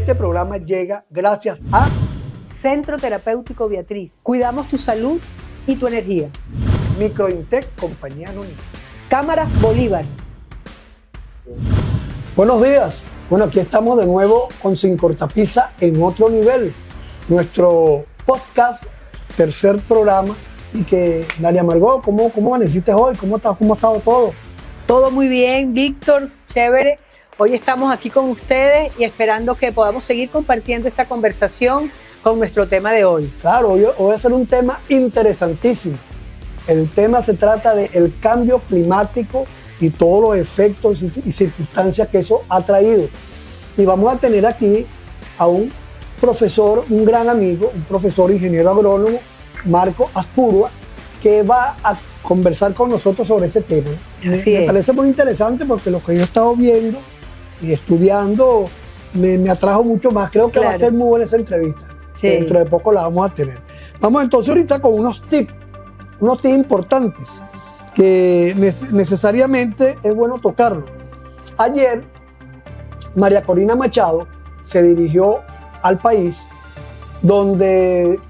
Este programa llega gracias a Centro Terapéutico Beatriz. Cuidamos tu salud y tu energía. Microintec, compañía anónima. Cámaras Bolívar. Buenos días. Bueno, aquí estamos de nuevo con Sin Cortapisa en otro nivel. Nuestro podcast, tercer programa. Y que, Dalia Margot, ¿cómo amaneciste hoy? ¿Cómo ha estado todo? Todo muy bien, Víctor, chévere. Hoy estamos aquí con ustedes y esperando que podamos seguir compartiendo esta conversación con nuestro tema de hoy. Claro, hoy va a ser un tema interesantísimo. El tema se trata del cambio climático y todos los efectos y circunstancias que eso ha traído. Y vamos a tener aquí a un profesor, un gran amigo, un profesor ingeniero agrónomo, Marco Aspurua, que va a conversar con nosotros sobre ese tema. Me parece muy interesante porque lo que yo he estado viendo y estudiando me atrajo mucho más. Creo que va a ser muy buena esa entrevista. Sí. Dentro de poco la vamos a tener. Vamos entonces ahorita con unos tips importantes que necesariamente es bueno tocarlo. Ayer, María Corina Machado se dirigió al país donde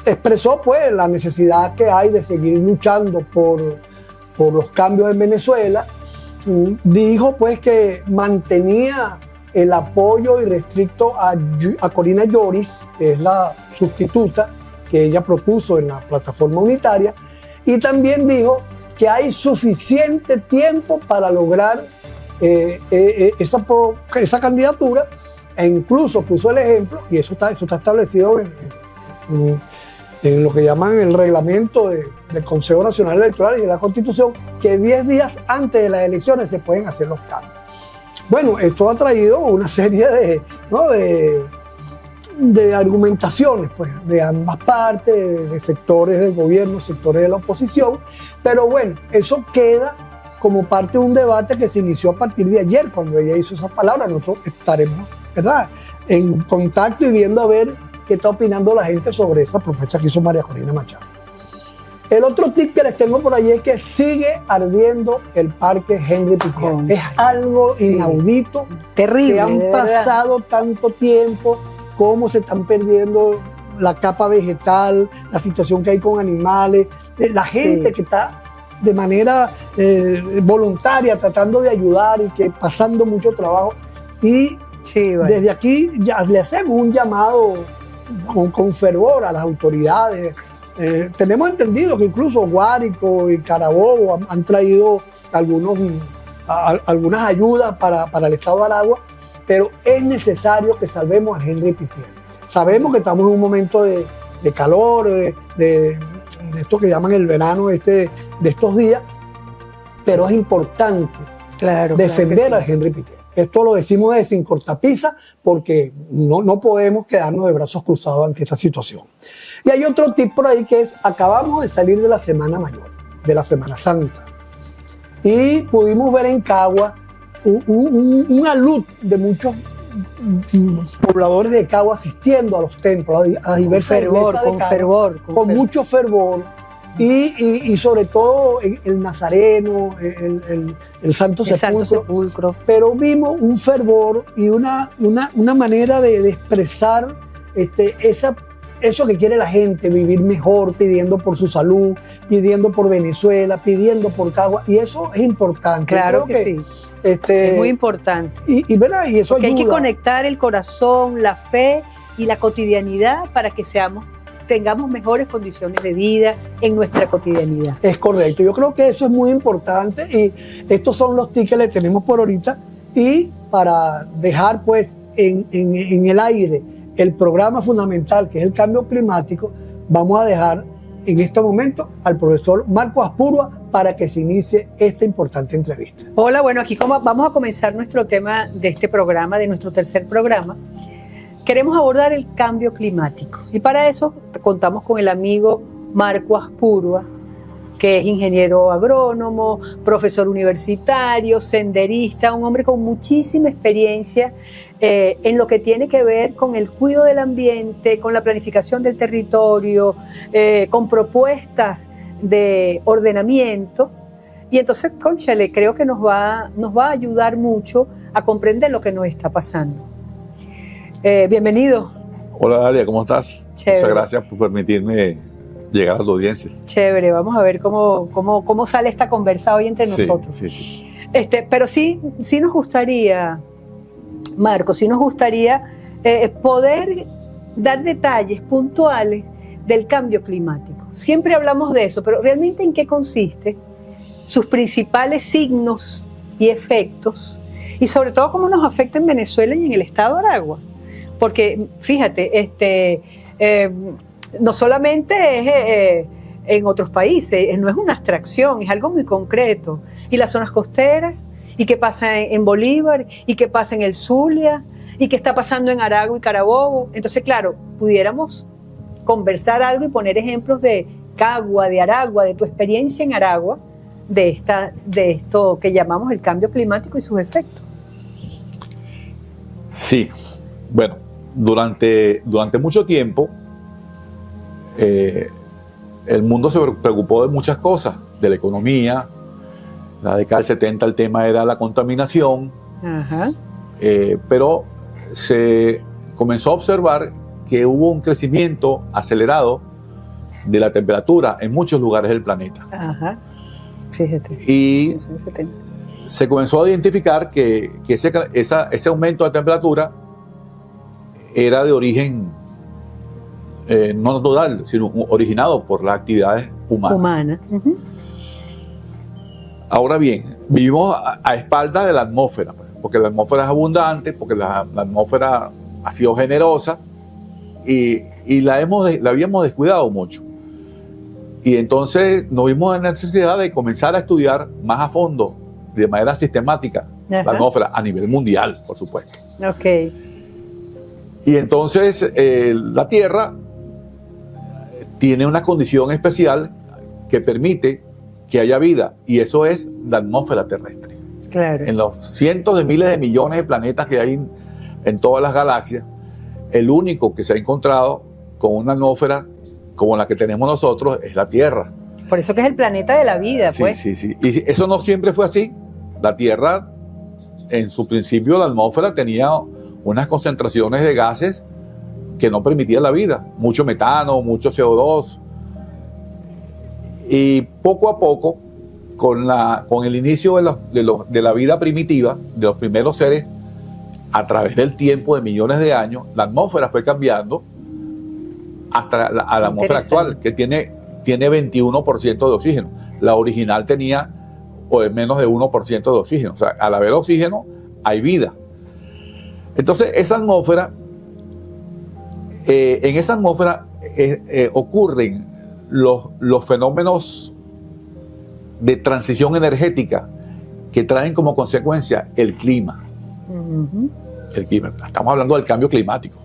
expresó pues la necesidad que hay de seguir luchando por los cambios en Venezuela. Dijo pues que mantenía el apoyo irrestricto a Corina Yoris, que es la sustituta que ella propuso en la plataforma unitaria, y también dijo que hay suficiente tiempo para lograr esa candidatura, e incluso puso el ejemplo, y eso está establecido en lo que llaman el reglamento del Consejo Nacional Electoral y de la Constitución, que 10 días antes de las elecciones se pueden hacer los cambios. Bueno, esto ha traído una serie de argumentaciones pues, de ambas partes, de sectores del gobierno, sectores de la oposición, pero bueno, eso queda como parte de un debate que se inició a partir de ayer, cuando ella hizo esas palabras. Nosotros estaremos, ¿verdad?, en contacto y viendo a ver qué está opinando la gente sobre esa propuesta que hizo María Corina Machado. El otro tip que les tengo por ahí es que sigue ardiendo el parque Henry Pittier. Es algo inaudito. Terrible. Que han pasado tanto tiempo, cómo se están perdiendo la capa vegetal, la situación que hay con animales, la gente que está de manera voluntaria tratando de ayudar y que pasando mucho trabajo. Y desde aquí ya le hacemos un llamado con fervor a las autoridades. Tenemos entendido que incluso Guárico y Carabobo han traído algunas ayudas para el estado de Aragua, pero es necesario que salvemos a Henry Pittier. Sabemos que estamos en un momento de calor, de esto que llaman el verano de estos días, pero es importante defender a Henry Pittier. Esto lo decimos de Sin Cortapisa porque no podemos quedarnos de brazos cruzados ante esta situación. Y hay otro tip por ahí que es: acabamos de salir de la Semana Mayor, de la Semana Santa, y pudimos ver en Cagua una luz de muchos pobladores de Cagua asistiendo a los templos, a diversas iglesias de Cagua, con mucho fervor. Y sobre todo el Nazareno, el Santo Sepulcro. Pero vimos un fervor y una manera de expresar eso que quiere la gente, vivir mejor, pidiendo por su salud, pidiendo por Venezuela, pidiendo por Cagua, y eso es importante. Claro que sí. Es muy importante. Y eso ayuda. Hay que conectar el corazón, la fe y la cotidianidad para que tengamos mejores condiciones de vida en nuestra cotidianidad. Es correcto. Yo creo que eso es muy importante y estos son los tips que le tenemos por ahorita. Y para dejar pues en el aire el programa fundamental, que es el cambio climático, vamos a dejar en este momento al profesor Marco Aspurua para que se inicie esta importante entrevista. Hola, bueno, aquí vamos a comenzar nuestro tema de este programa, de nuestro tercer programa. Queremos abordar el cambio climático y para eso contamos con el amigo Marco Aspurua, que es ingeniero agrónomo, profesor universitario, senderista, un hombre con muchísima experiencia en lo que tiene que ver con el cuidado del ambiente, con la planificación del territorio, con propuestas de ordenamiento. Y entonces, cónchale, creo que nos va a ayudar mucho a comprender lo que nos está pasando. Bienvenido. Hola Dalia, ¿cómo estás? Chévere. Muchas gracias por permitirme llegar a tu audiencia. Chévere, vamos a ver cómo sale esta conversa hoy entre nosotros. Sí. Pero sí nos gustaría, Marco, sí nos gustaría poder dar detalles puntuales del cambio climático. Siempre hablamos de eso, pero ¿realmente en qué consiste? Sus principales signos y efectos, y sobre todo cómo nos afecta en Venezuela y en el estado de Aragua. Porque fíjate, no solamente es en otros países, no es una abstracción, es algo muy concreto. Y las zonas costeras, y qué pasa en Bolívar, y qué pasa en el Zulia, y qué está pasando en Aragua y Carabobo. Entonces, claro, pudiéramos conversar algo y poner ejemplos de Cagua, de Aragua, de tu experiencia en Aragua, de esto que llamamos el cambio climático y sus efectos. Sí, bueno, durante mucho tiempo el mundo se preocupó de muchas cosas, de la economía. En la década del 70 el tema era la contaminación. Ajá. Pero se comenzó a observar que hubo un crecimiento acelerado de la temperatura en muchos lugares del planeta. Ajá. Fíjate. Y se comenzó a identificar que ese aumento de temperatura era de origen no natural, sino originado por las actividades humanas. Uh-huh. Ahora bien, vivimos a espaldas de la atmósfera, porque la atmósfera es abundante, porque la atmósfera ha sido generosa y la habíamos descuidado mucho. Y entonces nos vimos en la necesidad de comenzar a estudiar más a fondo, de manera sistemática, Ajá. la atmósfera a nivel mundial, por supuesto. Ok. Y entonces la Tierra tiene una condición especial que permite que haya vida, y eso es la atmósfera terrestre. Claro. En los cientos de miles de millones de planetas que hay en todas las galaxias, el único que se ha encontrado con una atmósfera como la que tenemos nosotros es la Tierra. Por eso que es el planeta de la vida, pues. Sí. Y eso no siempre fue así. La Tierra, en su principio, la atmósfera tenía unas concentraciones de gases que no permitían la vida. Mucho metano, mucho CO2. Y poco a poco, con el inicio de la vida primitiva, de los primeros seres, a través del tiempo de millones de años, la atmósfera fue cambiando hasta a la atmósfera actual, que tiene 21% de oxígeno. La original tenía menos de 1% de oxígeno. O sea, al haber oxígeno, hay vida. Entonces, esa atmósfera, en esa atmósfera ocurren los fenómenos de transición energética que traen como consecuencia el clima. Uh-huh. El clima. Estamos hablando del cambio climático.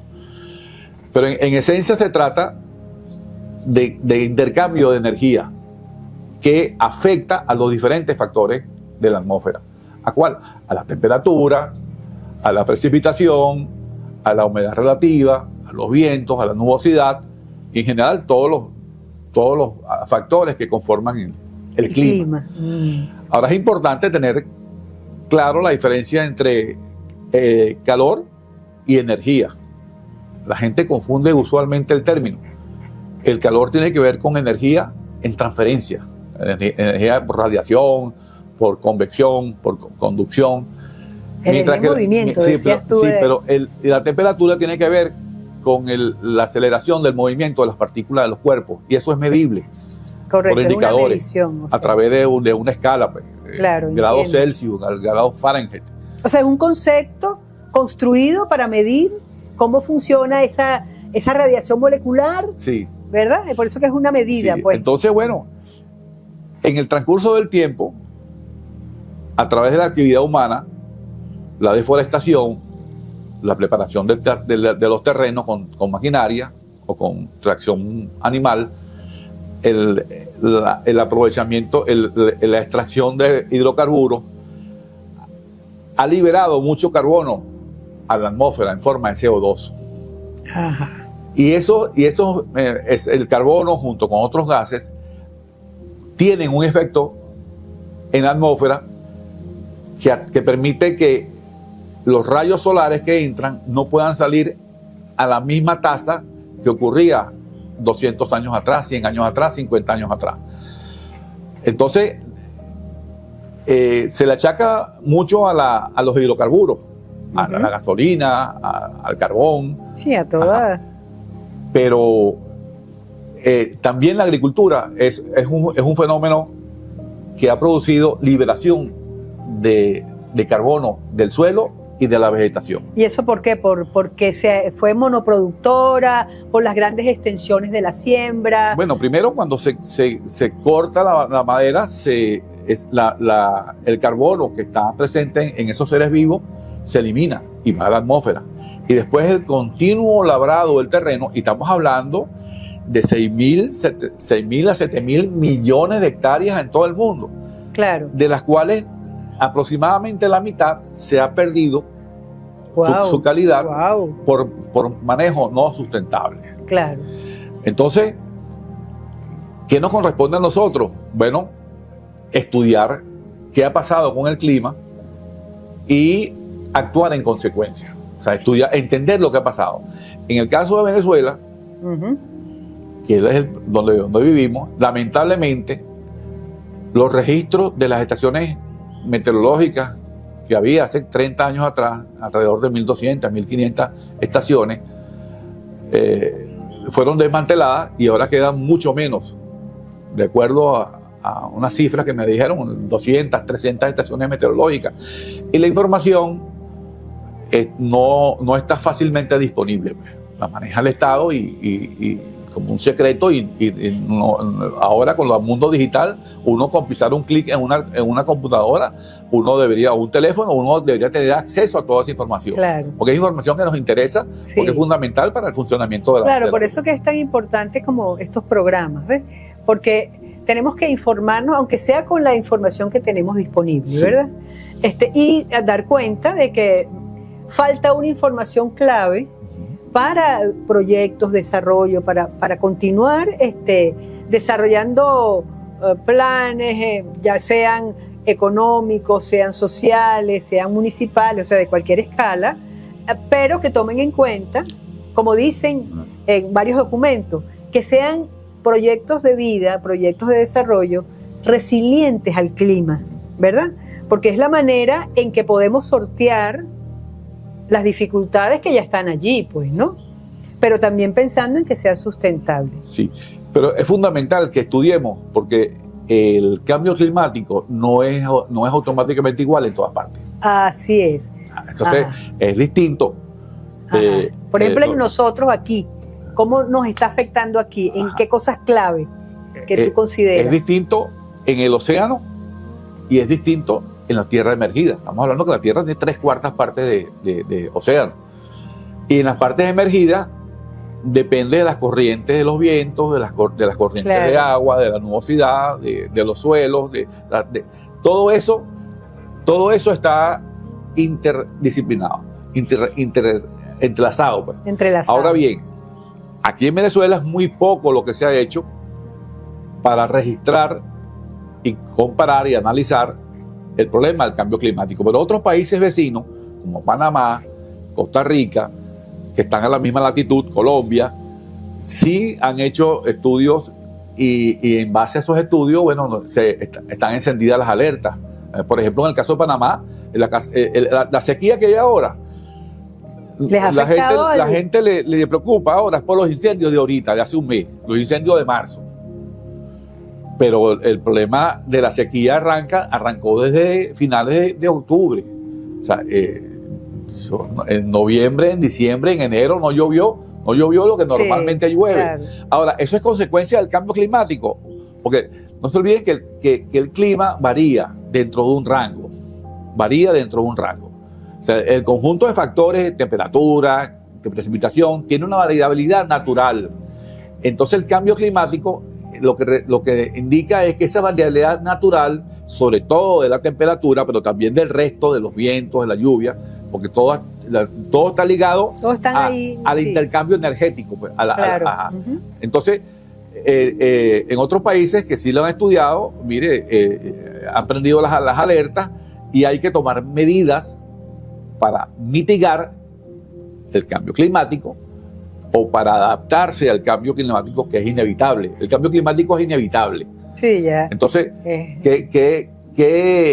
Pero en esencia se trata de intercambio de energía que afecta a los diferentes factores de la atmósfera. ¿A cuál? A la temperatura, a la precipitación, a la humedad relativa, a los vientos, a la nubosidad y en general todos los factores que conforman el clima. Ahora es importante tener claro la diferencia entre calor y energía. La gente confunde usualmente el término. El calor tiene que ver con energía en transferencia, energía por radiación, por convección, por conducción. Mientras que movimiento, pero la temperatura tiene que ver con la aceleración del movimiento de las partículas de los cuerpos, y eso es medible. Correcto, por indicadores, una medición, o sea, a través de una escala, pues, claro, grados Celsius, grados Fahrenheit. O sea, es un concepto construido para medir cómo funciona esa radiación molecular, sí, ¿verdad? Por eso que es una medida, sí. pues. Entonces, bueno, en el transcurso del tiempo, a través de la actividad humana, la deforestación, la preparación de los terrenos con maquinaria o con tracción animal, el aprovechamiento, la extracción de hidrocarburos, ha liberado mucho carbono a la atmósfera en forma de CO2. Ajá. Y eso es el carbono junto con otros gases tienen un efecto en la atmósfera que permite que los rayos solares que entran no puedan salir a la misma tasa que ocurría 200 años atrás, 100 años atrás, 50 años atrás. Entonces, se le achaca mucho a los hidrocarburos, a la gasolina, al carbón. Sí, a todas. Pero también la agricultura es un fenómeno que ha producido liberación de carbono del suelo y de la vegetación. ¿Y eso por qué? ¿Porque fue monoproductora? ¿Por las grandes extensiones de la siembra? Bueno, primero cuando se corta la madera, el carbono que está presente en esos seres vivos se elimina y va a la atmósfera. Y después el continuo labrado del terreno, y estamos hablando de 6.000 a 7.000 millones de hectáreas en todo el mundo. Claro. De las cuales aproximadamente la mitad se ha perdido su calidad por manejo no sustentable. Claro. Entonces, ¿qué nos corresponde a nosotros? Bueno, estudiar qué ha pasado con el clima y actuar en consecuencia. O sea, entender lo que ha pasado. En el caso de Venezuela, que es donde vivimos, lamentablemente, los registros de las estaciones meteorológicas que había hace 30 años atrás, alrededor de 1.200, 1.500 estaciones, fueron desmanteladas y ahora quedan mucho menos, de acuerdo a unas cifras que me dijeron, 200, 300 estaciones meteorológicas. Y la información no está fácilmente disponible. La maneja el Estado y como un secreto, ahora con el mundo digital, uno con pisar un clic en una computadora, un teléfono, uno debería tener acceso a toda esa información. Claro. Porque es información que nos interesa, porque es fundamental para el funcionamiento de la Claro, por eso que es tan importante como estos programas, ¿ves? Porque tenemos que informarnos, aunque sea con la información que tenemos disponible, ¿verdad? Y dar cuenta de que falta una información clave para proyectos, desarrollo, para continuar desarrollando planes, ya sean económicos, sean sociales, sean municipales, o sea, de cualquier escala, pero que tomen en cuenta, como dicen en varios documentos, que sean proyectos de vida, proyectos de desarrollo resilientes al clima, ¿verdad? Porque es la manera en que podemos sortear las dificultades que ya están allí, pues, ¿no? Pero también pensando en que sea sustentable. Sí, pero es fundamental que estudiemos, porque el cambio climático no es automáticamente igual en todas partes. Así es. Entonces, es distinto. Por ejemplo, en nosotros aquí, ¿cómo nos está afectando aquí? ¿En qué cosas clave que tú consideras? Es distinto en el océano y es distinto en la tierra emergida. Estamos hablando que la tierra tiene 3/4 partes de océano. Y en las partes emergidas depende de las corrientes de los vientos, de las corrientes de agua, de la nubosidad, de los suelos, todo eso está interdisciplinado, entrelazado. Pues. Ahora bien, aquí en Venezuela es muy poco lo que se ha hecho para registrar y comparar y analizar el problema del cambio climático. Pero otros países vecinos, como Panamá, Costa Rica, que están a la misma latitud, Colombia, sí han hecho estudios y en base a esos estudios, bueno, están encendidas las alertas. Por ejemplo, en el caso de Panamá, la sequía que hay ahora, la gente le preocupa ahora es por los incendios de ahorita, de hace un mes, los incendios de marzo. Pero el problema de la sequía arrancó desde finales de octubre. O sea, en noviembre, en diciembre, en enero no llovió lo que normalmente llueve. Claro. Ahora, eso es consecuencia del cambio climático, porque no se olviden que el clima varía dentro de un rango. O sea, el conjunto de factores, temperatura, de precipitación, tiene una variabilidad natural. Entonces, el cambio climático lo que indica es que esa variabilidad natural, sobre todo de la temperatura, pero también del resto de los vientos, de la lluvia, porque todo está ligado al intercambio energético. Pues, Entonces, en otros países que sí lo han estudiado, han prendido las alertas y hay que tomar medidas para mitigar el cambio climático o para adaptarse al cambio climático que es inevitable. El cambio climático es inevitable. Sí, ya. Entonces, ¿qué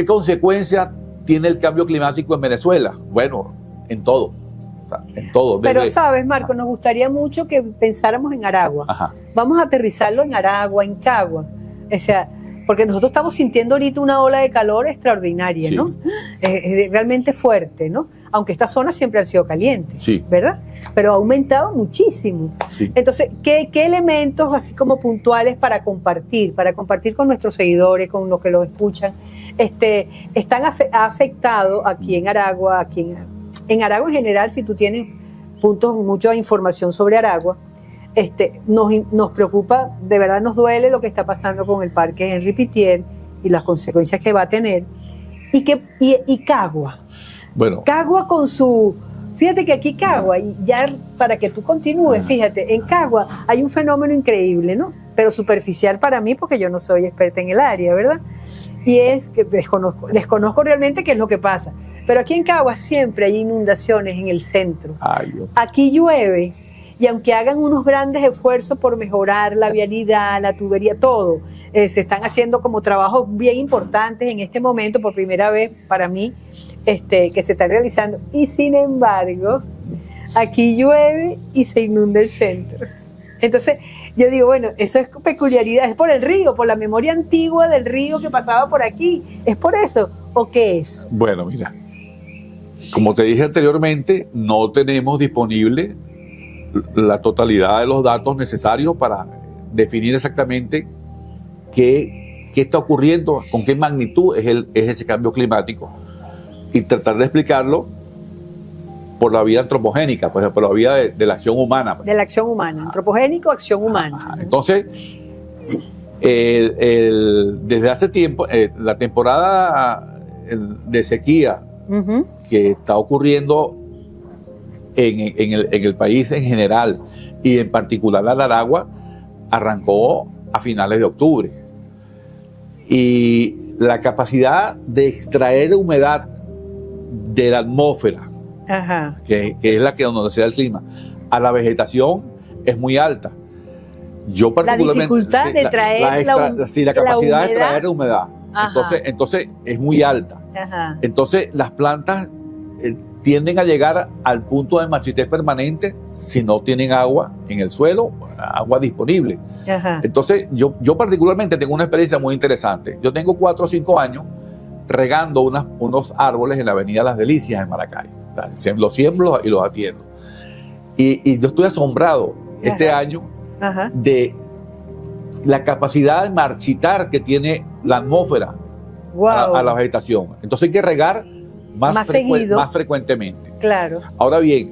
consecuencia tiene el cambio climático en Venezuela? Bueno, en todo. En todo. Pero sabes, Marco, nos gustaría mucho que pensáramos en Aragua. Ajá. Vamos a aterrizarlo en Aragua, en Cagua. O sea, porque nosotros estamos sintiendo ahorita una ola de calor extraordinaria, Sí. ¿no? Realmente fuerte, ¿no? Aunque estas zonas siempre han sido calientes, Sí. ¿verdad? Pero ha aumentado muchísimo. Sí. Entonces, ¿qué elementos así como puntuales para compartir con nuestros seguidores, con los que los escuchan, ha afectado aquí en Aragua, en Aragua en general, si tú tienes mucha información sobre Aragua, nos preocupa, de verdad nos duele lo que está pasando con el Parque Henri Pittier y las consecuencias que va a tener. Y Cagua. Bueno. Cagua con su... Fíjate que aquí Cagua, y ya para que tú continúes, fíjate, en Cagua hay un fenómeno increíble, ¿no? Pero superficial para mí, porque yo no soy experta en el área, ¿verdad? Y es que desconozco realmente qué es lo que pasa. Pero aquí en Cagua siempre hay inundaciones en el centro. Ay, Dios. Aquí llueve, y aunque hagan unos grandes esfuerzos por mejorar la vialidad, la tubería, todo, se están haciendo como trabajos bien importantes en este momento, por primera vez para mí, que se están realizando. Y sin embargo, aquí llueve y se inunda el centro. Entonces, yo digo, bueno, eso es peculiaridad, es por el río, por la memoria antigua del río que pasaba por aquí. ¿Es por eso o qué es? Bueno, mira, como te dije anteriormente, no tenemos disponible la totalidad de los datos necesarios para definir exactamente qué está ocurriendo, con qué magnitud es ese cambio climático y tratar de explicarlo por la vía antropogénica, pues, por la vía de la acción humana. De la acción humana, antropogénico, acción humana. Ajá. Entonces, desde hace tiempo, la temporada de sequía que está ocurriendo en el país en general y en particular en Aragua, arrancó a finales de octubre. Y la capacidad de extraer humedad de la atmósfera, Ajá. que es la que donde se da el clima, a la vegetación es muy alta. Yo particularmente, la dificultad de traer la capacidad de traer humedad. Ajá. Entonces es muy alta. Ajá. Entonces las plantas tienden a llegar al punto de marchitez permanente si no tienen agua en el suelo, agua disponible. Ajá. Entonces yo particularmente tengo una experiencia muy interesante. Yo tengo 4 o 5 años regando unos árboles en la avenida Las Delicias en Maracay. Los siembro y los atiendo. Y yo estoy asombrado este año de la capacidad de marchitar que que la atmósfera a la vegetación. Entonces hay que regar más frecuentemente. Claro. Ahora bien,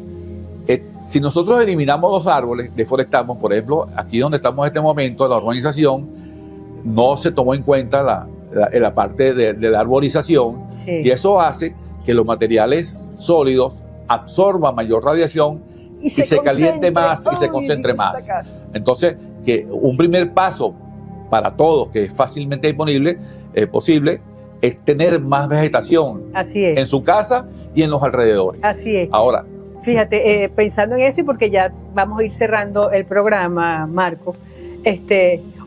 si nosotros eliminamos los árboles, deforestamos, por ejemplo, aquí donde estamos en este momento, la urbanización, no se tomó en cuenta la parte de la arborización, Sí. y eso hace que los materiales sólidos absorban mayor radiación y se caliente más y se concentre más. Entonces, que un primer paso para todos, que es fácilmente posible, es tener más vegetación. Así es. En su casa y en los alrededores. Así es. Ahora, fíjate, pensando en eso y porque ya vamos a ir cerrando el programa, Marco,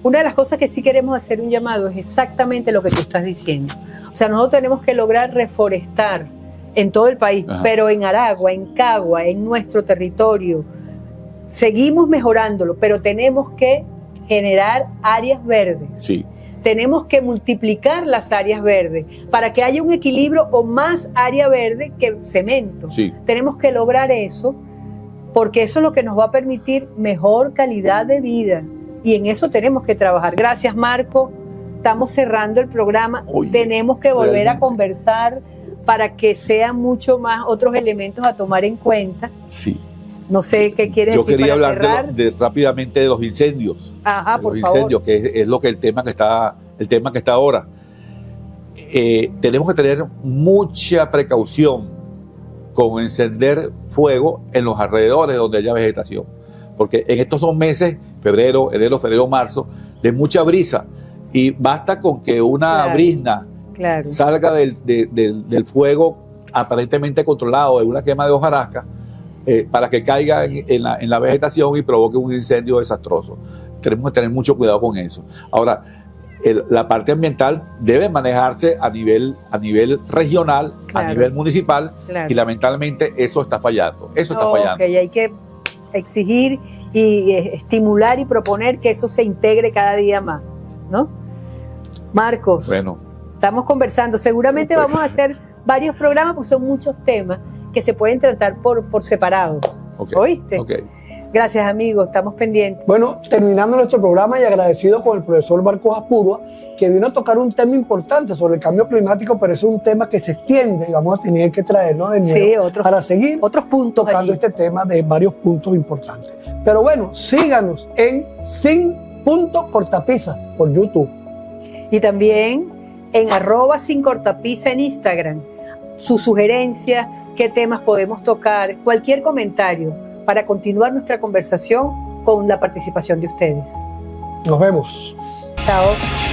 una de las cosas que sí queremos hacer un llamado es exactamente lo que tú estás diciendo. O sea, nosotros tenemos que lograr reforestar en todo el país, Ajá. pero en Aragua, en Cagua, en nuestro territorio. Seguimos mejorándolo, pero tenemos que generar áreas verdes. sí, Tenemos que multiplicar las áreas verdes para que haya un equilibrio o más área verde que cemento. sí. Tenemos que lograr eso porque eso es lo que nos va a permitir mejor calidad de vida y en eso tenemos que trabajar. Gracias, Marco. Estamos cerrando el programa. Oye, tenemos que volver realmente. a conversar para que sean mucho más otros elementos a tomar en cuenta. Sí. No sé qué quieres Yo decir quería para hablar cerrar. rápidamente de los incendios. Ajá, De por los favor. incendios, que es lo que el tema que está ahora. Tenemos que tener mucha precaución con encender fuego en los alrededores donde haya vegetación, porque en estos son meses, enero, febrero, marzo, de mucha brisa, y basta con que una Claro. brizna Claro. salga del fuego aparentemente controlado, de una quema de hojarasca, para que caiga en la vegetación y provoque un incendio desastroso. Tenemos que tener mucho cuidado con eso. Ahora, la parte ambiental debe manejarse a nivel regional, Claro. a nivel municipal, Claro. y lamentablemente eso está fallando. Eso está fallando. Ok, hay que exigir y estimular y proponer que eso se integre cada día más, ¿no? Marcos, Bueno, estamos conversando. Seguramente Pues. vamos a hacer varios programas porque son muchos temas que se pueden tratar por separado. ok. ¿Oíste? Ok. Gracias, amigos. Estamos pendientes. Bueno, terminando nuestro programa y agradecido con el profesor Marcos Apurua, que vino a tocar un tema importante sobre el cambio climático, pero es un tema que se extiende y vamos a tener que traernos de nuevo Sí, otros para seguir Otros puntos tocando allí. este tema de varios puntos importantes. Pero bueno, síganos en sin.cortapisas por YouTube. Y también en @sincortapisa en Instagram. Sus sugerencias, qué temas podemos tocar, cualquier comentario para continuar nuestra conversación con la participación de ustedes. Nos vemos. Chao.